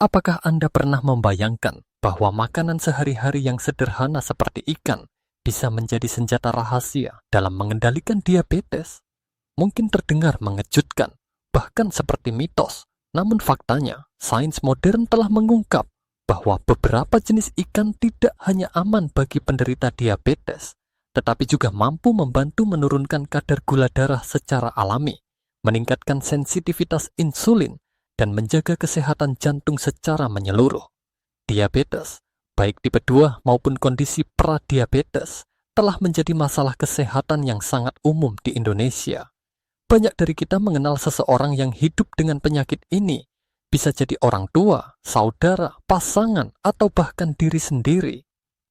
Apakah Anda pernah membayangkan bahwa makanan sehari-hari yang sederhana seperti ikan bisa menjadi senjata rahasia dalam mengendalikan diabetes? Mungkin terdengar mengejutkan, bahkan seperti mitos. Namun faktanya, sains modern telah mengungkap bahwa beberapa jenis ikan tidak hanya aman bagi penderita diabetes, tetapi juga mampu membantu menurunkan kadar gula darah secara alami, meningkatkan sensitivitas insulin, dan menjaga kesehatan jantung secara menyeluruh. Diabetes, baik tipe 2 maupun kondisi pradiabetes, telah menjadi masalah kesehatan yang sangat umum di Indonesia. Banyak dari kita mengenal seseorang yang hidup dengan penyakit ini, bisa jadi orang tua, saudara, pasangan, atau bahkan diri sendiri.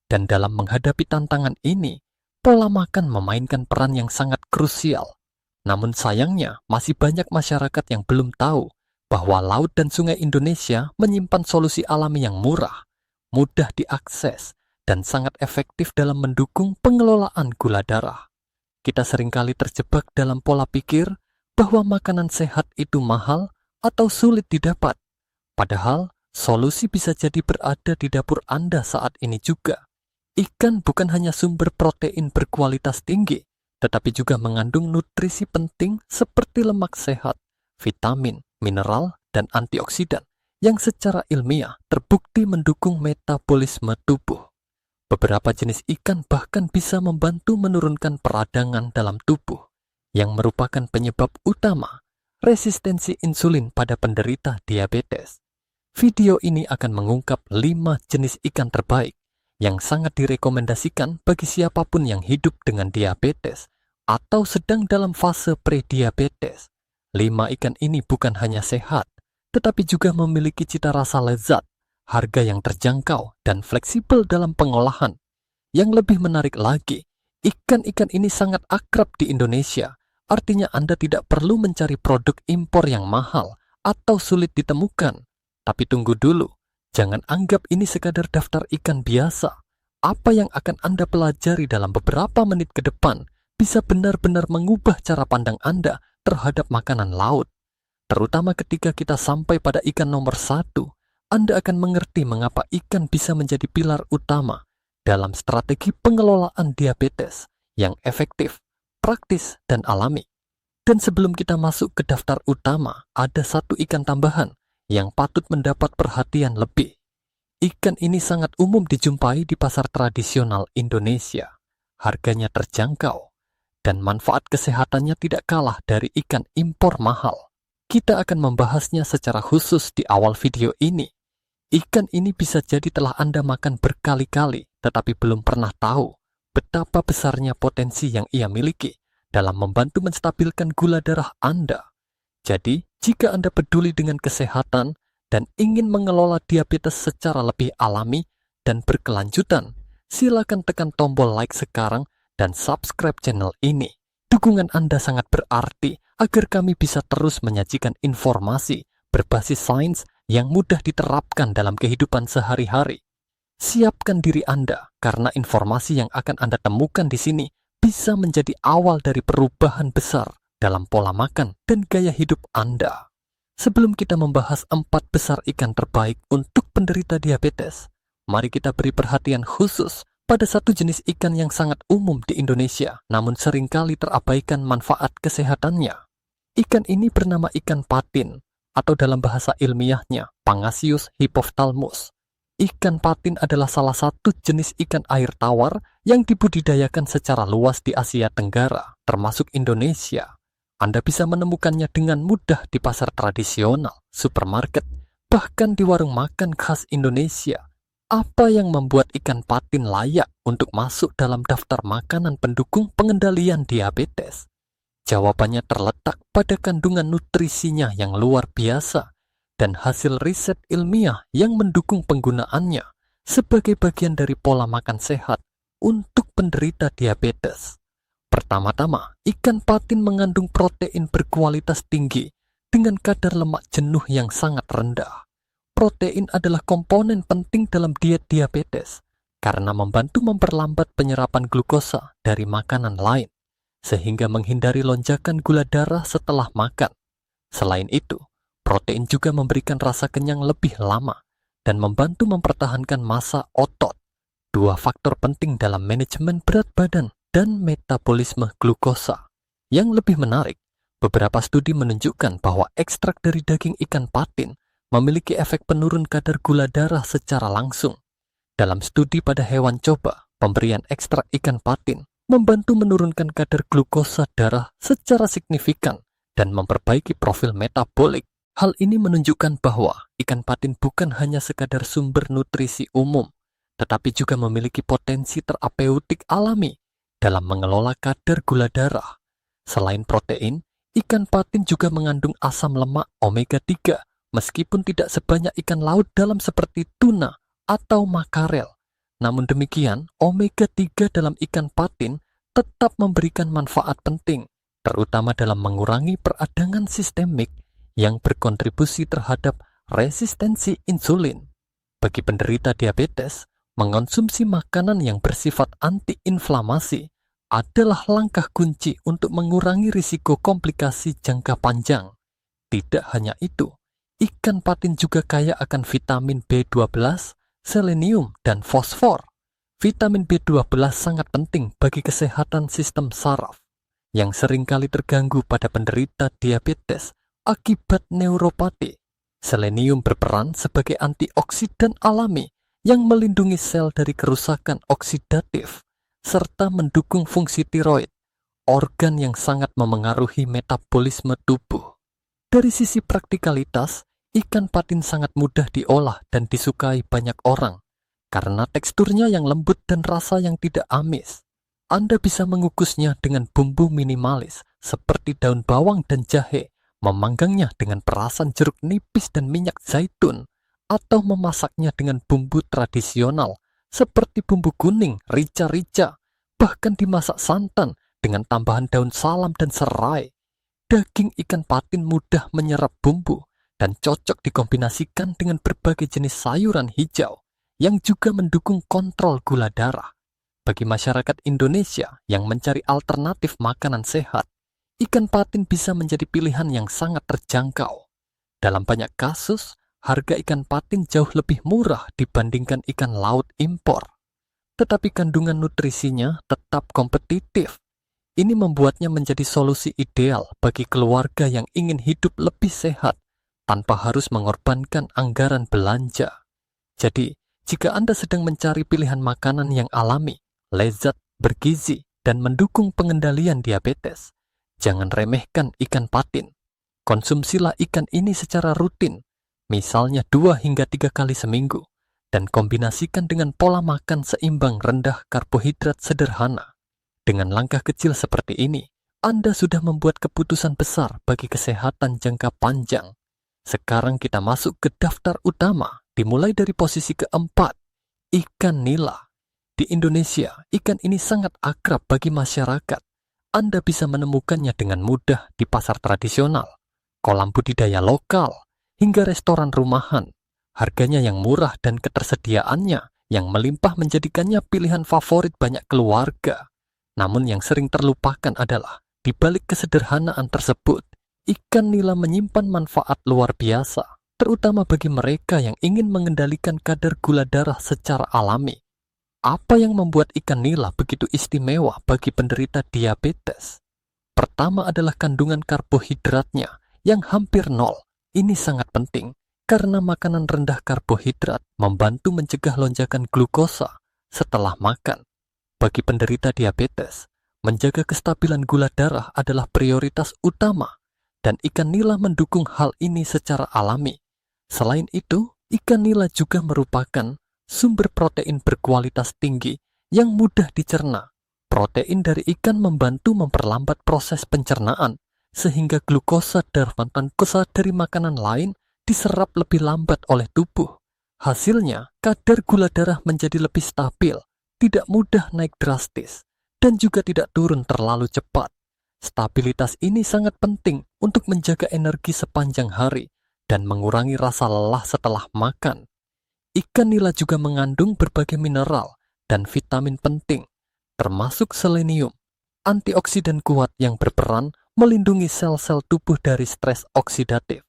Dan dalam menghadapi tantangan ini, pola makan memainkan peran yang sangat krusial. Namun sayangnya, masih banyak masyarakat yang belum tahu bahwa laut dan sungai Indonesia menyimpan solusi alami yang murah, mudah diakses, dan sangat efektif dalam mendukung pengelolaan gula darah. Kita seringkali terjebak dalam pola pikir bahwa makanan sehat itu mahal atau sulit didapat. Padahal, solusi bisa jadi berada di dapur Anda saat ini juga. Ikan bukan hanya sumber protein berkualitas tinggi, tetapi juga mengandung nutrisi penting seperti lemak sehat, vitamin, mineral, dan antioksidan yang secara ilmiah terbukti mendukung metabolisme tubuh. Beberapa jenis ikan bahkan bisa membantu menurunkan peradangan dalam tubuh, yang merupakan penyebab utama resistensi insulin pada penderita diabetes. Video ini akan mengungkap 5 jenis ikan terbaik yang sangat direkomendasikan bagi siapapun yang hidup dengan diabetes atau sedang dalam fase prediabetes. 5 ikan ini bukan hanya sehat, tetapi juga memiliki cita rasa lezat, harga yang terjangkau, dan fleksibel dalam pengolahan. Yang lebih menarik lagi, ikan-ikan ini sangat akrab di Indonesia, artinya Anda tidak perlu mencari produk impor yang mahal atau sulit ditemukan. Tapi tunggu dulu, jangan anggap ini sekadar daftar ikan biasa. Apa yang akan Anda pelajari dalam beberapa menit ke depan bisa benar-benar mengubah cara pandang Anda terhadap makanan laut. Terutama ketika kita sampai pada ikan nomor 1, Anda akan mengerti mengapa ikan bisa menjadi pilar utama dalam strategi pengelolaan diabetes yang efektif, praktis, dan alami. Dan sebelum kita masuk ke daftar utama, ada satu ikan tambahan yang patut mendapat perhatian lebih. Ikan ini sangat umum dijumpai di pasar tradisional Indonesia. Harganya terjangkau, dan manfaat kesehatannya tidak kalah dari ikan impor mahal. Kita akan membahasnya secara khusus di awal video ini. Ikan ini bisa jadi telah Anda makan berkali-kali, tetapi belum pernah tahu betapa besarnya potensi yang ia miliki dalam membantu menstabilkan gula darah Anda. Jadi, jika Anda peduli dengan kesehatan dan ingin mengelola diabetes secara lebih alami dan berkelanjutan, silakan tekan tombol like sekarang dan subscribe channel ini. Dukungan Anda sangat berarti agar kami bisa terus menyajikan informasi berbasis sains yang mudah diterapkan dalam kehidupan sehari-hari. Siapkan diri Anda, karena informasi yang akan Anda temukan di sini bisa menjadi awal dari perubahan besar dalam pola makan dan gaya hidup Anda. Sebelum kita membahas 4 besar ikan terbaik untuk penderita diabetes, mari kita beri perhatian khusus pada satu jenis ikan yang sangat umum di Indonesia, namun seringkali terabaikan manfaat kesehatannya. Ikan ini bernama ikan patin, atau dalam bahasa ilmiahnya, Pangasius hypophthalamus. Ikan patin adalah salah satu jenis ikan air tawar yang dibudidayakan secara luas di Asia Tenggara, termasuk Indonesia. Anda bisa menemukannya dengan mudah di pasar tradisional, supermarket, bahkan di warung makan khas Indonesia. Apa yang membuat ikan patin layak untuk masuk dalam daftar makanan pendukung pengendalian diabetes? Jawabannya terletak pada kandungan nutrisinya yang luar biasa dan hasil riset ilmiah yang mendukung penggunaannya sebagai bagian dari pola makan sehat untuk penderita diabetes. Pertama-tama, ikan patin mengandung protein berkualitas tinggi dengan kadar lemak jenuh yang sangat rendah. Protein adalah komponen penting dalam diet diabetes karena membantu memperlambat penyerapan glukosa dari makanan lain, sehingga menghindari lonjakan gula darah setelah makan. Selain itu, Protein juga memberikan rasa kenyang lebih lama dan membantu mempertahankan massa otot. Dua faktor penting dalam manajemen berat badan dan metabolisme glukosa. Yang lebih menarik, beberapa studi menunjukkan bahwa ekstrak dari daging ikan patin memiliki efek penurun kadar gula darah secara langsung. Dalam studi pada hewan coba, pemberian ekstrak ikan patin membantu menurunkan kadar glukosa darah secara signifikan dan memperbaiki profil metabolik. Hal ini menunjukkan bahwa ikan patin bukan hanya sekadar sumber nutrisi umum, tetapi juga memiliki potensi terapeutik alami dalam mengelola kadar gula darah. Selain protein, ikan patin juga mengandung asam lemak omega 3, meskipun tidak sebanyak ikan laut dalam seperti tuna atau makarel. Namun demikian, omega 3 dalam ikan patin tetap memberikan manfaat penting, terutama dalam mengurangi peradangan sistemik yang berkontribusi terhadap resistensi insulin. Bagi penderita diabetes, mengonsumsi makanan yang bersifat antiinflamasi adalah langkah kunci untuk mengurangi risiko komplikasi jangka panjang. Tidak hanya itu, ikan patin juga kaya akan vitamin B12, selenium, dan fosfor. Vitamin B12 sangat penting bagi kesehatan sistem saraf yang seringkali terganggu pada penderita diabetes akibat neuropati. Selenium berperan sebagai antioksidan alami yang melindungi sel dari kerusakan oksidatif serta mendukung fungsi tiroid, organ yang sangat memengaruhi metabolisme tubuh. Dari sisi praktikalitas, ikan patin sangat mudah diolah dan disukai banyak orang karena teksturnya yang lembut dan rasa yang tidak amis. Anda bisa mengukusnya dengan bumbu minimalis seperti daun bawang dan jahe, memanggangnya dengan perasan jeruk nipis dan minyak zaitun, atau memasaknya dengan bumbu tradisional seperti bumbu kuning, rica-rica, bahkan dimasak santan dengan tambahan daun salam dan serai. Daging ikan patin mudah menyerap bumbu dan cocok dikombinasikan dengan berbagai jenis sayuran hijau yang juga mendukung kontrol gula darah. Bagi masyarakat Indonesia yang mencari alternatif makanan sehat, ikan patin bisa menjadi pilihan yang sangat terjangkau. Dalam banyak kasus, harga ikan patin jauh lebih murah dibandingkan ikan laut impor. Tetapi kandungan nutrisinya tetap kompetitif. Ini membuatnya menjadi solusi ideal bagi keluarga yang ingin hidup lebih sehat tanpa harus mengorbankan anggaran belanja. Jadi, jika Anda sedang mencari pilihan makanan yang alami, lezat, bergizi, dan mendukung pengendalian diabetes, jangan remehkan ikan patin. Konsumsilah ikan ini secara rutin, misalnya 2 hingga 3 kali seminggu, dan kombinasikan dengan pola makan seimbang rendah karbohidrat sederhana. Dengan langkah kecil seperti ini, Anda sudah membuat keputusan besar bagi kesehatan jangka panjang. Sekarang kita masuk ke daftar utama, dimulai dari posisi keempat, ikan nila. Di Indonesia, ikan ini sangat akrab bagi masyarakat. Anda bisa menemukannya dengan mudah di pasar tradisional, kolam budidaya lokal, hingga restoran rumahan. Harganya yang murah dan ketersediaannya yang melimpah menjadikannya pilihan favorit banyak keluarga. Namun yang sering terlupakan adalah, di balik kesederhanaan tersebut, ikan nila menyimpan manfaat luar biasa, terutama bagi mereka yang ingin mengendalikan kadar gula darah secara alami. Apa yang membuat ikan nila begitu istimewa bagi penderita diabetes? Pertama adalah kandungan karbohidratnya yang hampir nol. Ini sangat penting karena makanan rendah karbohidrat membantu mencegah lonjakan glukosa setelah makan. Bagi penderita diabetes, menjaga kestabilan gula darah adalah prioritas utama dan ikan nila mendukung hal ini secara alami. Selain itu, ikan nila juga merupakan sumber protein berkualitas tinggi yang mudah dicerna. Protein dari ikan membantu memperlambat proses pencernaan, sehingga glukosa dan glukosa dari makanan lain diserap lebih lambat oleh tubuh. Hasilnya, kadar gula darah menjadi lebih stabil, tidak mudah naik drastis, dan juga tidak turun terlalu cepat. Stabilitas ini sangat penting untuk menjaga energi sepanjang hari dan mengurangi rasa lelah setelah makan. Ikan nila juga mengandung berbagai mineral dan vitamin penting, termasuk selenium, antioksidan kuat yang berperan melindungi sel-sel tubuh dari stres oksidatif.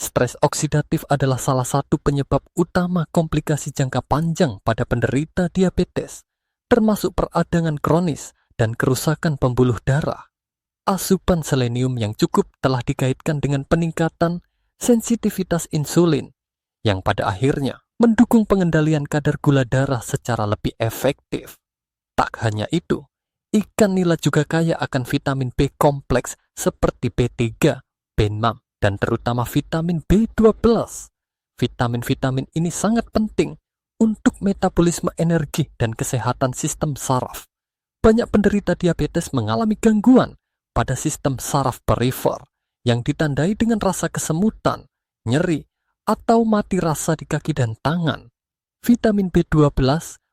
Stres oksidatif adalah salah satu penyebab utama komplikasi jangka panjang pada penderita diabetes, termasuk peradangan kronis dan kerusakan pembuluh darah. Asupan selenium yang cukup telah dikaitkan dengan peningkatan sensitivitas insulin, yang pada akhirnya mendukung pengendalian kadar gula darah secara lebih efektif. Tak hanya itu, ikan nila juga kaya akan vitamin B kompleks seperti B3, B6, dan terutama vitamin B12. Vitamin-vitamin ini sangat penting untuk metabolisme energi dan kesehatan sistem saraf. Banyak penderita diabetes mengalami gangguan pada sistem saraf perifer yang ditandai dengan rasa kesemutan, nyeri, atau mati rasa di kaki dan tangan. Vitamin B12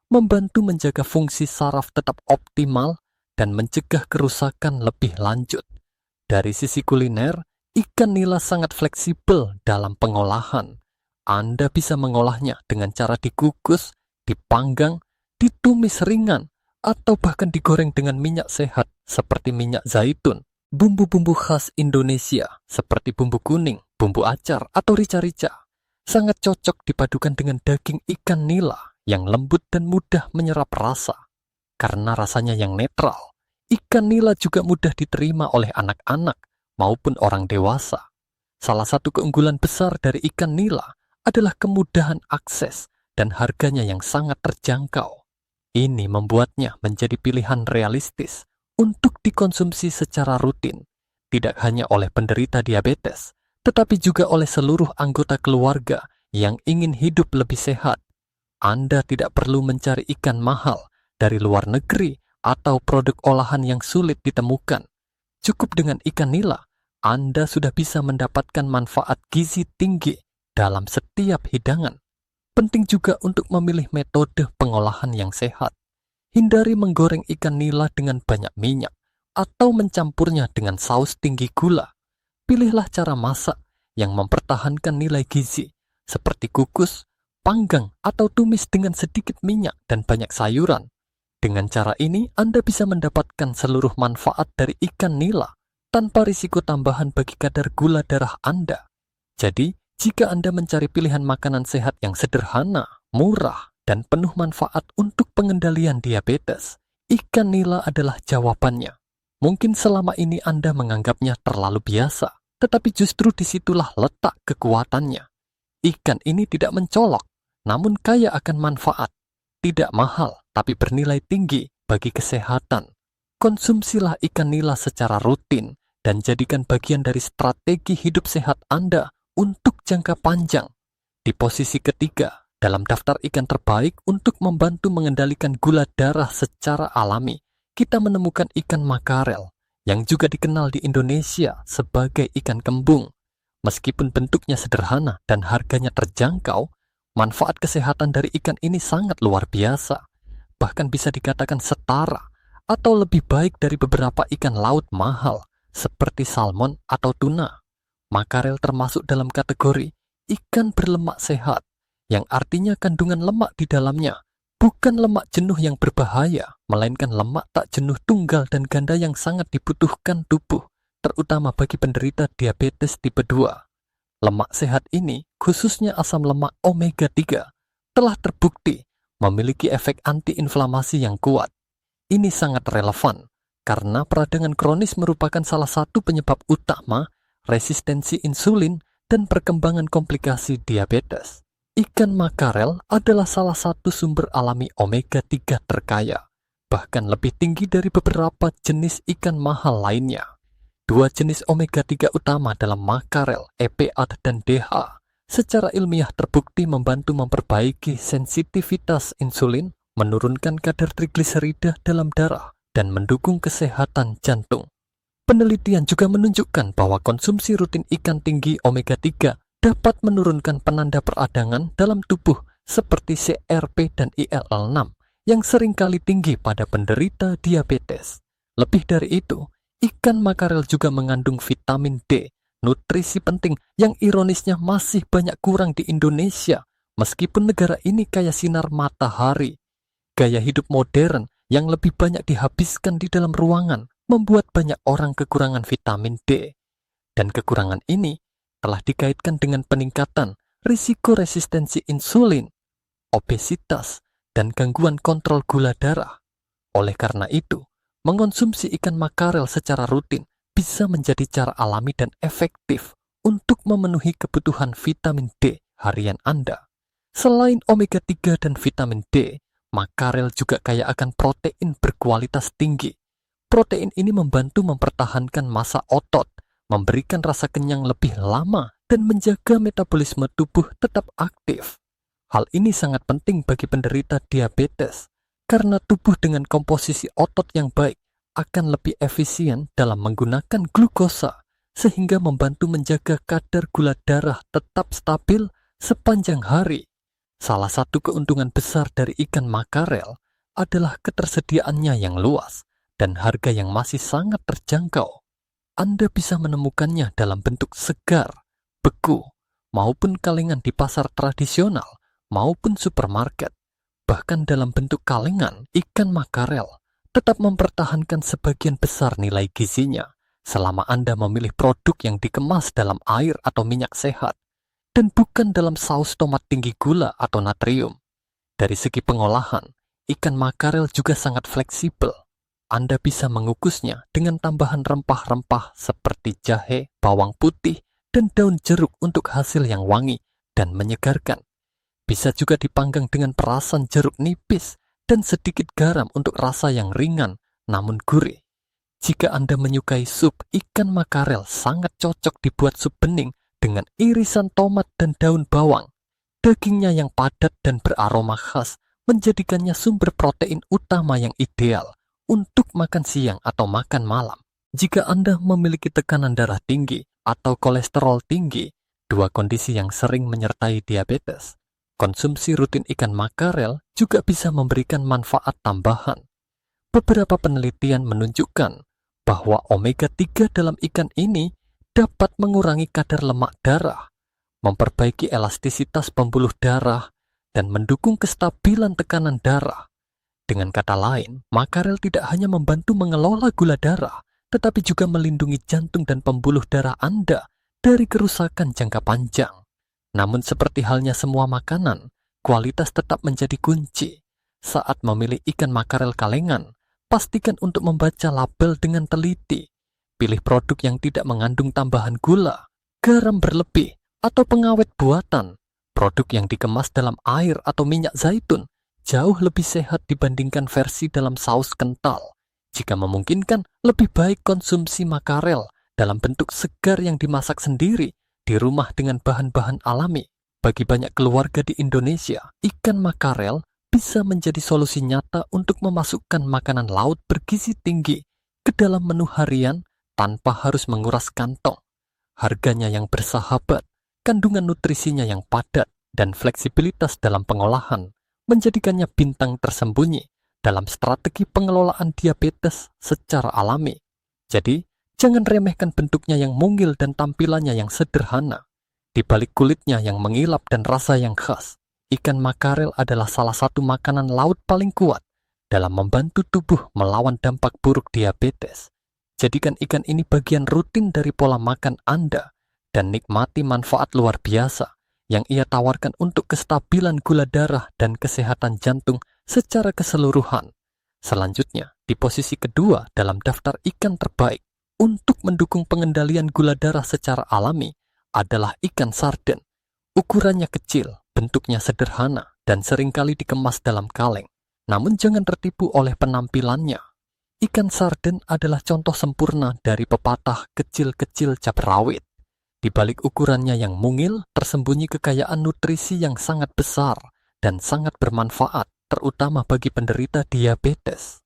membantu menjaga fungsi saraf tetap optimal dan mencegah kerusakan lebih lanjut. Dari sisi kuliner, ikan nila sangat fleksibel dalam pengolahan. Anda bisa mengolahnya dengan cara dikukus, dipanggang, ditumis ringan, atau bahkan digoreng dengan minyak sehat seperti minyak zaitun. Bumbu-bumbu khas Indonesia seperti bumbu kuning, bumbu acar, atau rica-rica sangat cocok dipadukan dengan daging ikan nila yang lembut dan mudah menyerap rasa. Karena rasanya yang netral, ikan nila juga mudah diterima oleh anak-anak maupun orang dewasa. Salah satu keunggulan besar dari ikan nila adalah kemudahan akses dan harganya yang sangat terjangkau. Ini membuatnya menjadi pilihan realistis untuk dikonsumsi secara rutin, tidak hanya oleh penderita diabetes, tetapi juga oleh seluruh anggota keluarga yang ingin hidup lebih sehat. Anda tidak perlu mencari ikan mahal dari luar negeri atau produk olahan yang sulit ditemukan. Cukup dengan ikan nila, Anda sudah bisa mendapatkan manfaat gizi tinggi dalam setiap hidangan. Penting juga untuk memilih metode pengolahan yang sehat. Hindari menggoreng ikan nila dengan banyak minyak atau mencampurnya dengan saus tinggi gula. Pilihlah cara masak yang mempertahankan nilai gizi, seperti kukus, panggang, atau tumis dengan sedikit minyak dan banyak sayuran. Dengan cara ini, Anda bisa mendapatkan seluruh manfaat dari ikan nila tanpa risiko tambahan bagi kadar gula darah Anda. Jadi, jika Anda mencari pilihan makanan sehat yang sederhana, murah, dan penuh manfaat untuk pengendalian diabetes, ikan nila adalah jawabannya. Mungkin selama ini Anda menganggapnya terlalu biasa, tetapi justru disitulah letak kekuatannya. Ikan ini tidak mencolok, namun kaya akan manfaat. Tidak mahal, tapi bernilai tinggi bagi kesehatan. Konsumsilah ikan nila secara rutin dan jadikan bagian dari strategi hidup sehat Anda untuk jangka panjang. Di posisi ketiga dalam daftar ikan terbaik untuk membantu mengendalikan gula darah secara alami, kita menemukan ikan makarel yang juga dikenal di Indonesia sebagai ikan kembung. Meskipun bentuknya sederhana dan harganya terjangkau, manfaat kesehatan dari ikan ini sangat luar biasa. Bahkan bisa dikatakan setara atau lebih baik dari beberapa ikan laut mahal seperti salmon atau tuna. Makarel termasuk dalam kategori ikan berlemak sehat, yang artinya kandungan lemak di dalamnya bukan lemak jenuh yang berbahaya, melainkan lemak tak jenuh tunggal dan ganda yang sangat dibutuhkan tubuh, terutama bagi penderita diabetes tipe 2. Lemak sehat ini, khususnya asam lemak omega 3, telah terbukti memiliki efek antiinflamasi yang kuat. Ini sangat relevan, karena peradangan kronis merupakan salah satu penyebab utama resistensi insulin dan perkembangan komplikasi diabetes. Ikan makarel adalah salah satu sumber alami omega 3 terkaya, bahkan lebih tinggi dari beberapa jenis ikan mahal lainnya. Dua jenis omega 3 utama dalam makarel, EPA dan DHA, secara ilmiah terbukti membantu memperbaiki sensitivitas insulin, menurunkan kadar trigliserida dalam darah, dan mendukung kesehatan jantung. Penelitian juga menunjukkan bahwa konsumsi rutin ikan tinggi omega 3 dapat menurunkan penanda peradangan dalam tubuh seperti CRP dan IL-6 yang seringkali tinggi pada penderita diabetes. Lebih dari itu, ikan makarel juga mengandung vitamin D, nutrisi penting yang ironisnya masih banyak kurang di Indonesia, meskipun negara ini kaya sinar matahari. Gaya hidup modern yang lebih banyak dihabiskan di dalam ruangan membuat banyak orang kekurangan vitamin D. Dan kekurangan ini telah dikaitkan dengan peningkatan risiko resistensi insulin, obesitas, dan gangguan kontrol gula darah. Oleh karena itu, mengonsumsi ikan makarel secara rutin bisa menjadi cara alami dan efektif untuk memenuhi kebutuhan vitamin D harian Anda. Selain omega 3 dan vitamin D, makarel juga kaya akan protein berkualitas tinggi. Protein ini membantu mempertahankan massa otot, memberikan rasa kenyang lebih lama, dan menjaga metabolisme tubuh tetap aktif. Hal ini sangat penting bagi penderita diabetes, karena tubuh dengan komposisi otot yang baik akan lebih efisien dalam menggunakan glukosa, sehingga membantu menjaga kadar gula darah tetap stabil sepanjang hari. Salah satu keuntungan besar dari ikan makarel adalah ketersediaannya yang luas dan harga yang masih sangat terjangkau. Anda bisa menemukannya dalam bentuk segar, beku, maupun kalengan di pasar tradisional maupun supermarket. Bahkan dalam bentuk kalengan, ikan makarel tetap mempertahankan sebagian besar nilai gizinya selama Anda memilih produk yang dikemas dalam air atau minyak sehat dan bukan dalam saus tomat tinggi gula atau natrium. Dari segi pengolahan, ikan makarel juga sangat fleksibel. Anda bisa mengukusnya dengan tambahan rempah-rempah seperti jahe, bawang putih, dan daun jeruk untuk hasil yang wangi dan menyegarkan. Bisa juga dipanggang dengan perasan jeruk nipis dan sedikit garam untuk rasa yang ringan namun gurih. Jika Anda menyukai sup, ikan makarel sangat cocok dibuat sup bening dengan irisan tomat dan daun bawang. Dagingnya yang padat dan beraroma khas menjadikannya sumber protein utama yang ideal untuk makan siang atau makan malam. Jika Anda memiliki tekanan darah tinggi atau kolesterol tinggi, dua kondisi yang sering menyertai diabetes, konsumsi rutin ikan makarel juga bisa memberikan manfaat tambahan. Beberapa penelitian menunjukkan bahwa omega 3 dalam ikan ini dapat mengurangi kadar lemak darah, memperbaiki elastisitas pembuluh darah, dan mendukung kestabilan tekanan darah. Dengan kata lain, makarel tidak hanya membantu mengelola gula darah, tetapi juga melindungi jantung dan pembuluh darah Anda dari kerusakan jangka panjang. Namun seperti halnya semua makanan, kualitas tetap menjadi kunci. Saat memilih ikan makarel kalengan, pastikan untuk membaca label dengan teliti. Pilih produk yang tidak mengandung tambahan gula, garam berlebih, atau pengawet buatan. Produk yang dikemas dalam air atau minyak zaitun jauh lebih sehat dibandingkan versi dalam saus kental. Jika memungkinkan, lebih baik konsumsi makarel dalam bentuk segar yang dimasak sendiri di rumah dengan bahan-bahan alami. Bagi banyak keluarga di Indonesia, ikan makarel bisa menjadi solusi nyata untuk memasukkan makanan laut bergizi tinggi ke dalam menu harian tanpa harus menguras kantong. Harganya yang bersahabat, kandungan nutrisinya yang padat, dan fleksibilitas dalam pengolahan menjadikannya bintang tersembunyi dalam strategi pengelolaan diabetes secara alami. Jadi, jangan remehkan bentuknya yang mungil dan tampilannya yang sederhana. Di balik kulitnya yang mengilap dan rasa yang khas, ikan makarel adalah salah satu makanan laut paling kuat dalam membantu tubuh melawan dampak buruk diabetes. Jadikan ikan ini bagian rutin dari pola makan Anda dan nikmati manfaat luar biasa yang ia tawarkan untuk kestabilan gula darah dan kesehatan jantung secara keseluruhan. Selanjutnya, di posisi kedua dalam daftar ikan terbaik untuk mendukung pengendalian gula darah secara alami adalah ikan sarden. Ukurannya kecil, bentuknya sederhana, dan seringkali dikemas dalam kaleng. Namun jangan tertipu oleh penampilannya. Ikan sarden adalah contoh sempurna dari pepatah kecil-kecil cap rawit. Di balik ukurannya yang mungil, tersembunyi kekayaan nutrisi yang sangat besar dan sangat bermanfaat, terutama bagi penderita diabetes.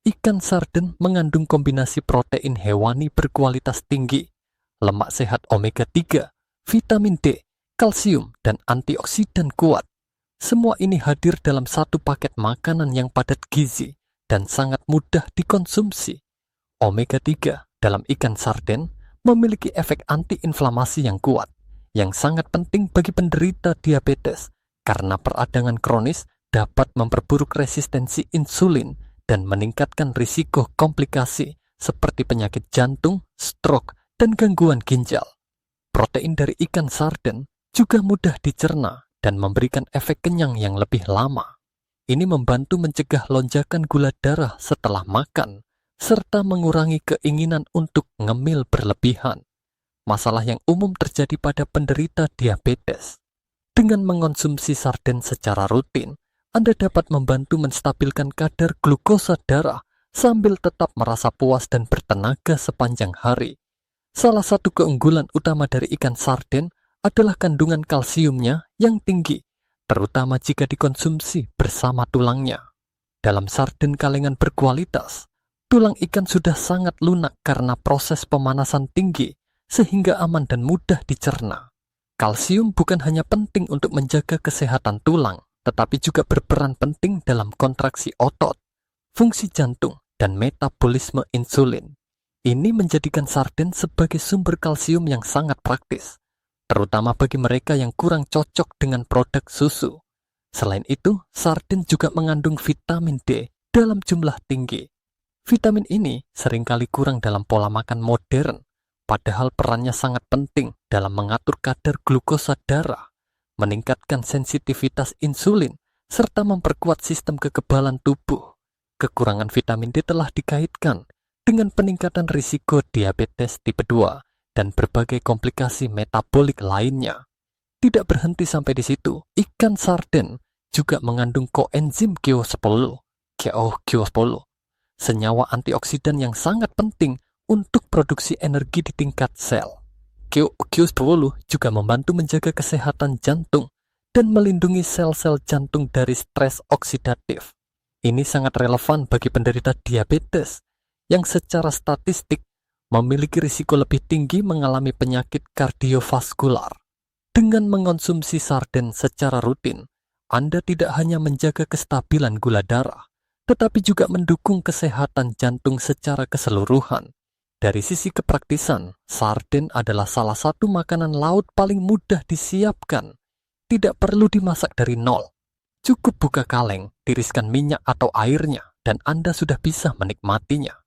Ikan sarden mengandung kombinasi protein hewani berkualitas tinggi, lemak sehat omega 3, vitamin D, kalsium, dan antioksidan kuat. Semua ini hadir dalam satu paket makanan yang padat gizi dan sangat mudah dikonsumsi. Omega 3 dalam ikan sarden memiliki efek antiinflamasi yang kuat, yang sangat penting bagi penderita diabetes, karena peradangan kronis dapat memperburuk resistensi insulin dan meningkatkan risiko komplikasi seperti penyakit jantung, stroke, dan gangguan ginjal. Protein dari ikan sarden juga mudah dicerna dan memberikan efek kenyang yang lebih lama. Ini membantu mencegah lonjakan gula darah setelah makan, serta mengurangi keinginan untuk ngemil berlebihan. Masalah yang umum terjadi pada penderita diabetes. Dengan mengonsumsi sarden secara rutin, Anda dapat membantu menstabilkan kadar glukosa darah sambil tetap merasa puas dan bertenaga sepanjang hari. Salah satu keunggulan utama dari ikan sarden adalah kandungan kalsiumnya yang tinggi, terutama jika dikonsumsi bersama tulangnya. Dalam sarden kalengan berkualitas, tulang ikan sudah sangat lunak karena proses pemanasan tinggi, sehingga aman dan mudah dicerna. Kalsium bukan hanya penting untuk menjaga kesehatan tulang, tetapi juga berperan penting dalam kontraksi otot, fungsi jantung, dan metabolisme insulin. Ini menjadikan sarden sebagai sumber kalsium yang sangat praktis, terutama bagi mereka yang kurang cocok dengan produk susu. Selain itu, sarden juga mengandung vitamin D dalam jumlah tinggi. Vitamin ini seringkali kurang dalam pola makan modern, padahal perannya sangat penting dalam mengatur kadar glukosa darah, meningkatkan sensitivitas insulin, serta memperkuat sistem kekebalan tubuh. Kekurangan vitamin D telah dikaitkan dengan peningkatan risiko diabetes tipe 2 dan berbagai komplikasi metabolik lainnya. Tidak berhenti sampai di situ, ikan sarden juga mengandung koenzim Q10, senyawa antioksidan yang sangat penting untuk produksi energi di tingkat sel. Q10 juga membantu menjaga kesehatan jantung dan melindungi sel-sel jantung dari stres oksidatif. Ini sangat relevan bagi penderita diabetes yang secara statistik memiliki risiko lebih tinggi mengalami penyakit kardiovaskular. Dengan mengonsumsi sarden secara rutin, Anda tidak hanya menjaga kestabilan gula darah, tetapi juga mendukung kesehatan jantung secara keseluruhan. Dari sisi kepraktisan, sarden adalah salah satu makanan laut paling mudah disiapkan. Tidak perlu dimasak dari nol. Cukup buka kaleng, tiriskan minyak atau airnya, dan Anda sudah bisa menikmatinya.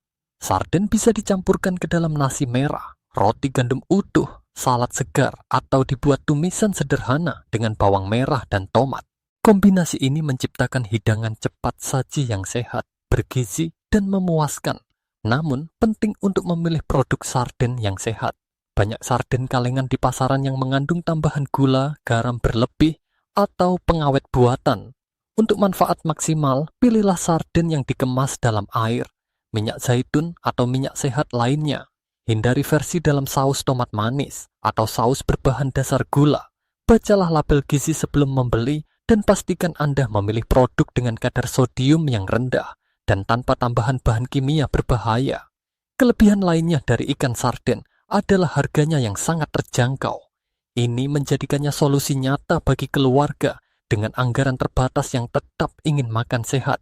Sarden bisa dicampurkan ke dalam nasi merah, roti gandum utuh, salad segar, atau dibuat tumisan sederhana dengan bawang merah dan tomat. Kombinasi ini menciptakan hidangan cepat saji yang sehat, bergizi, dan memuaskan. Namun, penting untuk memilih produk sarden yang sehat. Banyak sarden kalengan di pasaran yang mengandung tambahan gula, garam berlebih, atau pengawet buatan. Untuk manfaat maksimal, pilihlah sarden yang dikemas dalam air, minyak zaitun, atau minyak sehat lainnya. Hindari versi dalam saus tomat manis atau saus berbahan dasar gula. Bacalah label gizi sebelum membeli dan pastikan Anda memilih produk dengan kadar sodium yang rendah dan tanpa tambahan bahan kimia berbahaya. Kelebihan lainnya dari ikan sarden adalah harganya yang sangat terjangkau. Ini menjadikannya solusi nyata bagi keluarga dengan anggaran terbatas yang tetap ingin makan sehat.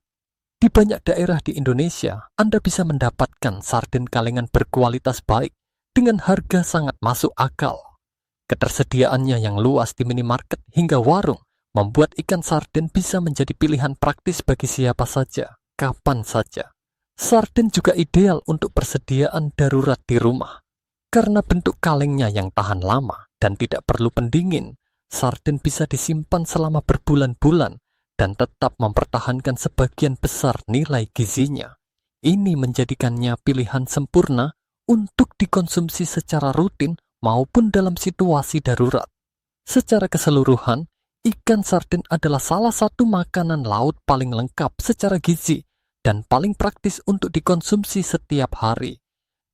Di banyak daerah di Indonesia, Anda bisa mendapatkan sarden kalengan berkualitas baik dengan harga sangat masuk akal. Ketersediaannya yang luas di minimarket hingga warung membuat ikan sarden bisa menjadi pilihan praktis bagi siapa saja, kapan saja. Sarden juga ideal untuk persediaan darurat di rumah. Karena bentuk kalengnya yang tahan lama dan tidak perlu pendingin, sarden bisa disimpan selama berbulan-bulan dan tetap mempertahankan sebagian besar nilai gizinya. Ini menjadikannya pilihan sempurna untuk dikonsumsi secara rutin maupun dalam situasi darurat. Secara keseluruhan, ikan sarden adalah salah satu makanan laut paling lengkap secara gizi dan paling praktis untuk dikonsumsi setiap hari.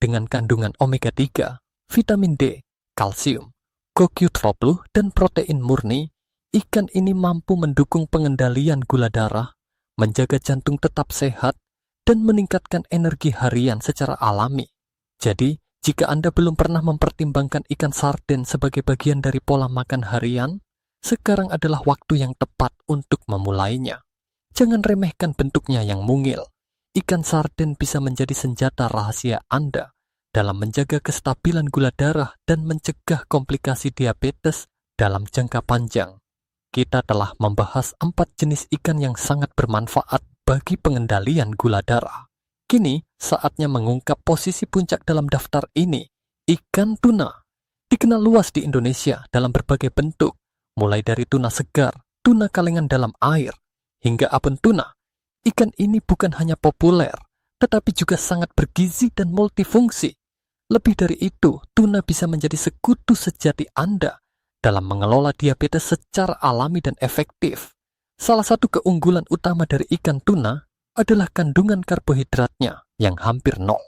Dengan kandungan omega 3, vitamin D, kalsium, Q10, dan protein murni, ikan ini mampu mendukung pengendalian gula darah, menjaga jantung tetap sehat, dan meningkatkan energi harian secara alami. Jadi, jika Anda belum pernah mempertimbangkan ikan sarden sebagai bagian dari pola makan harian, sekarang adalah waktu yang tepat untuk memulainya. Jangan remehkan bentuknya yang mungil. Ikan sarden bisa menjadi senjata rahasia Anda dalam menjaga kestabilan gula darah dan mencegah komplikasi diabetes dalam jangka panjang. Kita telah membahas 4 jenis ikan yang sangat bermanfaat bagi pengendalian gula darah. Kini, saatnya mengungkap posisi puncak dalam daftar ini, ikan tuna. Dikenal luas di Indonesia dalam berbagai bentuk, mulai dari tuna segar, tuna kalengan dalam air, hingga abon tuna. Ikan ini bukan hanya populer, tetapi juga sangat bergizi dan multifungsi. Lebih dari itu, tuna bisa menjadi sekutu sejati Anda dalam mengelola diabetes secara alami dan efektif. Salah satu keunggulan utama dari ikan tuna adalah kandungan karbohidratnya yang hampir nol.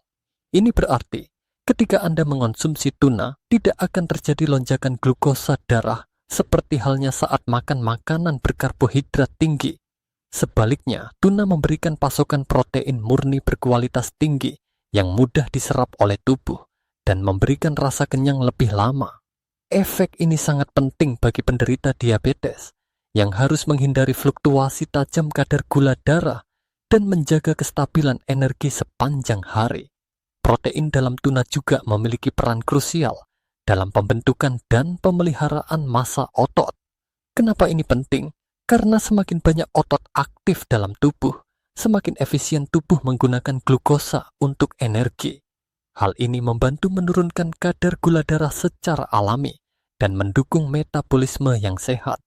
Ini berarti, ketika Anda mengonsumsi tuna, tidak akan terjadi lonjakan glukosa darah seperti halnya saat makan makanan berkarbohidrat tinggi. Sebaliknya, tuna memberikan pasokan protein murni berkualitas tinggi yang mudah diserap oleh tubuh dan memberikan rasa kenyang lebih lama. Efek ini sangat penting bagi penderita diabetes yang harus menghindari fluktuasi tajam kadar gula darah dan menjaga kestabilan energi sepanjang hari. Protein dalam tuna juga memiliki peran krusial dalam pembentukan dan pemeliharaan massa otot. Kenapa ini penting? Karena semakin banyak otot aktif dalam tubuh, semakin efisien tubuh menggunakan glukosa untuk energi. Hal ini membantu menurunkan kadar gula darah secara alami dan mendukung metabolisme yang sehat.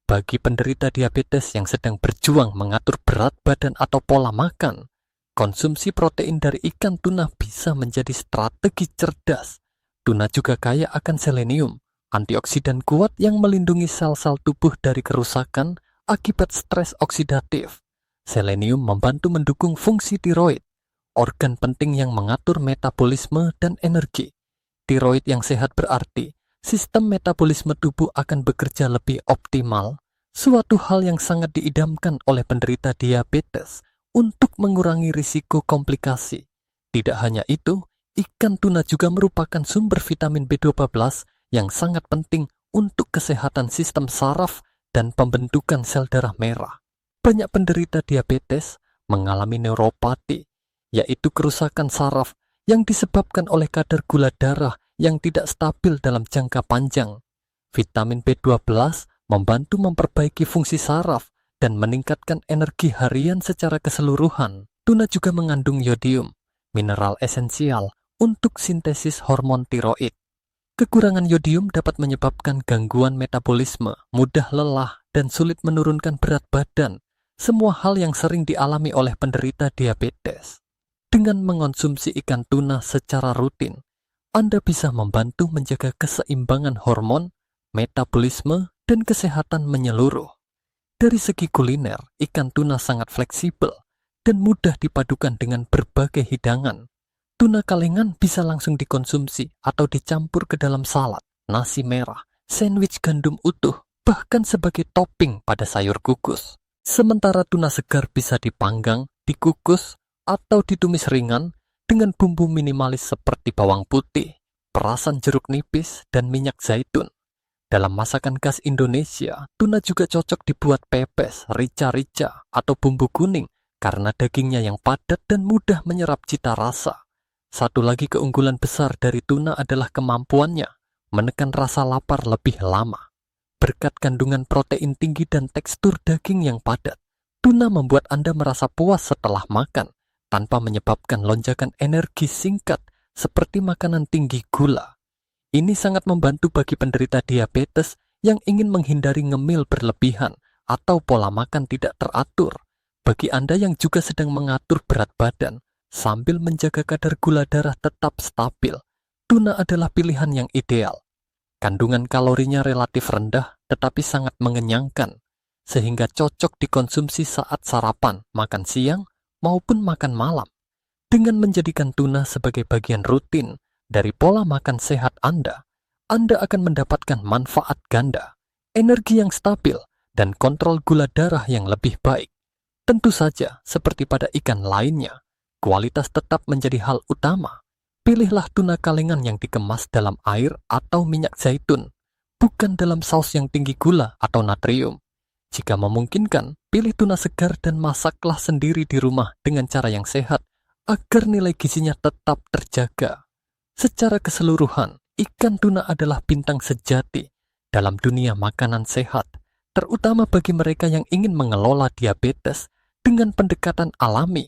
Bagi penderita diabetes yang sedang berjuang mengatur berat badan atau pola makan, konsumsi protein dari ikan tuna bisa menjadi strategi cerdas. Tuna juga kaya akan selenium, antioksidan kuat yang melindungi sel-sel tubuh dari kerusakan akibat stres oksidatif. Selenium membantu mendukung fungsi tiroid, organ penting yang mengatur metabolisme dan energi. Tiroid yang sehat berarti sistem metabolisme tubuh akan bekerja lebih optimal, suatu hal yang sangat diidamkan oleh penderita diabetes untuk mengurangi risiko komplikasi. Tidak hanya itu, ikan tuna juga merupakan sumber vitamin B12 yang sangat penting untuk kesehatan sistem saraf dan pembentukan sel darah merah. Banyak penderita diabetes mengalami neuropati, yaitu kerusakan saraf yang disebabkan oleh kadar gula darah yang tidak stabil dalam jangka panjang. Vitamin B12 membantu memperbaiki fungsi saraf dan meningkatkan energi harian secara keseluruhan. Tuna juga mengandung yodium, mineral esensial untuk sintesis hormon tiroid. Kekurangan yodium dapat menyebabkan gangguan metabolisme, mudah lelah, dan sulit menurunkan berat badan. Semua hal yang sering dialami oleh penderita diabetes. Dengan mengonsumsi ikan tuna secara rutin, Anda bisa membantu menjaga keseimbangan hormon, metabolisme, dan kesehatan menyeluruh. Dari segi kuliner, ikan tuna sangat fleksibel dan mudah dipadukan dengan berbagai hidangan. Tuna kalengan bisa langsung dikonsumsi atau dicampur ke dalam salad, nasi merah, sandwich gandum utuh, bahkan sebagai topping pada sayur kukus. Sementara tuna segar bisa dipanggang, dikukus, atau ditumis ringan dengan bumbu minimalis seperti bawang putih, perasan jeruk nipis, dan minyak zaitun. Dalam masakan khas Indonesia, tuna juga cocok dibuat pepes, rica-rica, atau bumbu kuning karena dagingnya yang padat dan mudah menyerap cita rasa. Satu lagi keunggulan besar dari tuna adalah kemampuannya menekan rasa lapar lebih lama. Berkat kandungan protein tinggi dan tekstur daging yang padat, tuna membuat Anda merasa puas setelah makan, tanpa menyebabkan lonjakan energi singkat seperti makanan tinggi gula. Ini sangat membantu bagi penderita diabetes yang ingin menghindari ngemil berlebihan atau pola makan tidak teratur. Bagi Anda yang juga sedang mengatur berat badan, sambil menjaga kadar gula darah tetap stabil, tuna adalah pilihan yang ideal. Kandungan kalorinya relatif rendah tetapi sangat mengenyangkan, sehingga cocok dikonsumsi saat sarapan, makan siang, maupun makan malam. Dengan menjadikan tuna sebagai bagian rutin dari pola makan sehat Anda akan mendapatkan manfaat ganda, energi yang stabil, dan kontrol gula darah yang lebih baik. Tentu saja, seperti pada ikan lainnya, kualitas tetap menjadi hal utama. Pilihlah tuna kalengan yang dikemas dalam air atau minyak zaitun, bukan dalam saus yang tinggi gula atau natrium. Jika memungkinkan, pilih tuna segar dan masaklah sendiri di rumah dengan cara yang sehat, agar nilai gizinya tetap terjaga. Secara keseluruhan, ikan tuna adalah bintang sejati dalam dunia makanan sehat, terutama bagi mereka yang ingin mengelola diabetes dengan pendekatan alami,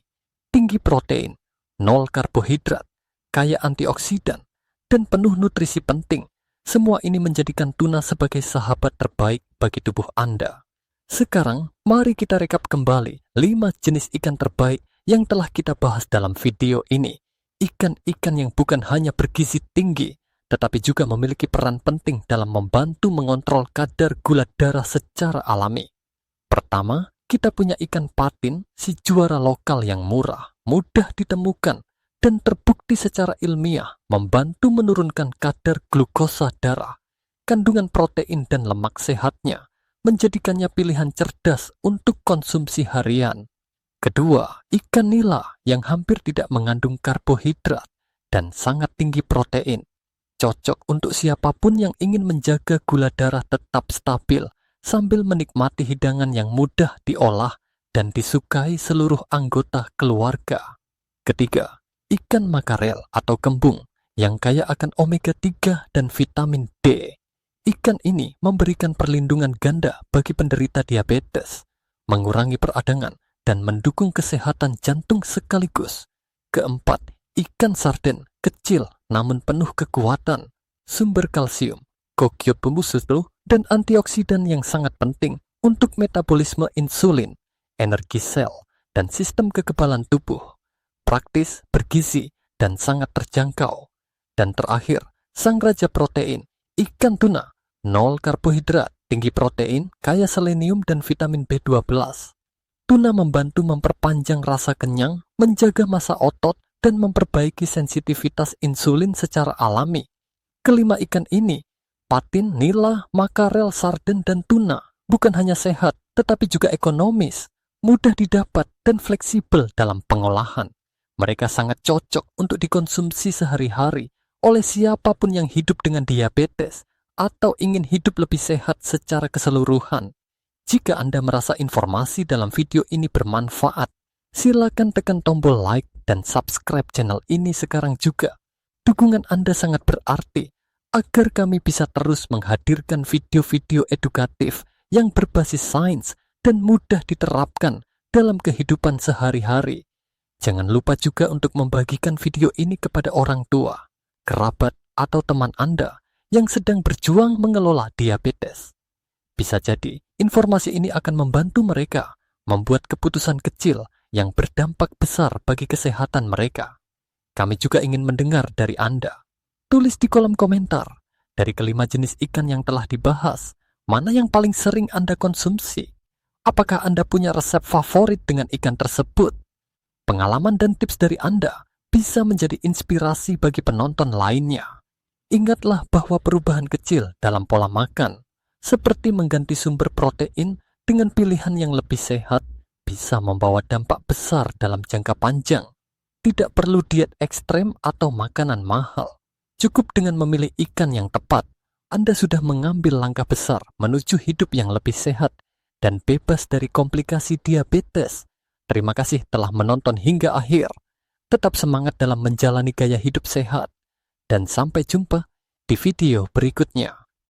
tinggi protein, nol karbohidrat, kaya antioksidan, dan penuh nutrisi penting, Semua ini menjadikan tuna sebagai sahabat terbaik bagi tubuh Anda. Sekarang, mari kita rekap kembali 5 jenis ikan terbaik yang telah kita bahas dalam video ini. Ikan-ikan yang bukan hanya bergizi tinggi, tetapi juga memiliki peran penting dalam membantu mengontrol kadar gula darah secara alami. Pertama, kita punya ikan patin, si juara lokal yang murah, mudah ditemukan, dan terbukti secara ilmiah membantu menurunkan kadar glukosa darah. Kandungan protein dan lemak sehatnya menjadikannya pilihan cerdas untuk konsumsi harian. Kedua, ikan nila yang hampir tidak mengandung karbohidrat dan sangat tinggi protein. Cocok untuk siapapun yang ingin menjaga gula darah tetap stabil sambil menikmati hidangan yang mudah diolah dan disukai seluruh anggota keluarga. Ketiga, ikan makarel atau kembung yang kaya akan omega 3 dan vitamin D. Ikan ini memberikan perlindungan ganda bagi penderita diabetes, mengurangi peradangan, dan mendukung kesehatan jantung sekaligus. Keempat, ikan sarden kecil namun penuh kekuatan, sumber kalsium, kokyot bumbu susu, dan antioksidan yang sangat penting untuk metabolisme insulin, energi sel, dan sistem kekebalan tubuh. Praktis, bergizi, dan sangat terjangkau. Dan terakhir, sang raja protein, ikan tuna, nol karbohidrat, tinggi protein, kaya selenium dan vitamin B12. Tuna membantu memperpanjang rasa kenyang, menjaga massa otot, dan memperbaiki sensitivitas insulin secara alami. Kelima ikan ini, patin, nila, makarel, sarden, dan tuna, bukan hanya sehat, tetapi juga ekonomis, mudah didapat, dan fleksibel dalam pengolahan. Mereka sangat cocok untuk dikonsumsi sehari-hari oleh siapapun yang hidup dengan diabetes atau ingin hidup lebih sehat secara keseluruhan. Jika Anda merasa informasi dalam video ini bermanfaat, silakan tekan tombol like dan subscribe channel ini sekarang juga. Dukungan Anda sangat berarti agar kami bisa terus menghadirkan video-video edukatif yang berbasis sains dan mudah diterapkan dalam kehidupan sehari-hari. Jangan lupa juga untuk membagikan video ini kepada orang tua, kerabat, atau teman Anda yang sedang berjuang mengelola diabetes. Bisa jadi, informasi ini akan membantu mereka membuat keputusan kecil yang berdampak besar bagi kesehatan mereka. Kami juga ingin mendengar dari Anda. Tulis di kolom komentar, dari kelima jenis ikan yang telah dibahas, mana yang paling sering Anda konsumsi? Apakah Anda punya resep favorit dengan ikan tersebut? Pengalaman dan tips dari Anda bisa menjadi inspirasi bagi penonton lainnya. Ingatlah bahwa perubahan kecil dalam pola makan, seperti mengganti sumber protein dengan pilihan yang lebih sehat, bisa membawa dampak besar dalam jangka panjang. Tidak perlu diet ekstrem atau makanan mahal. Cukup dengan memilih ikan yang tepat, Anda sudah mengambil langkah besar menuju hidup yang lebih sehat dan bebas dari komplikasi diabetes. Terima kasih telah menonton hingga akhir. Tetap semangat dalam menjalani gaya hidup sehat. Dan sampai jumpa di video berikutnya.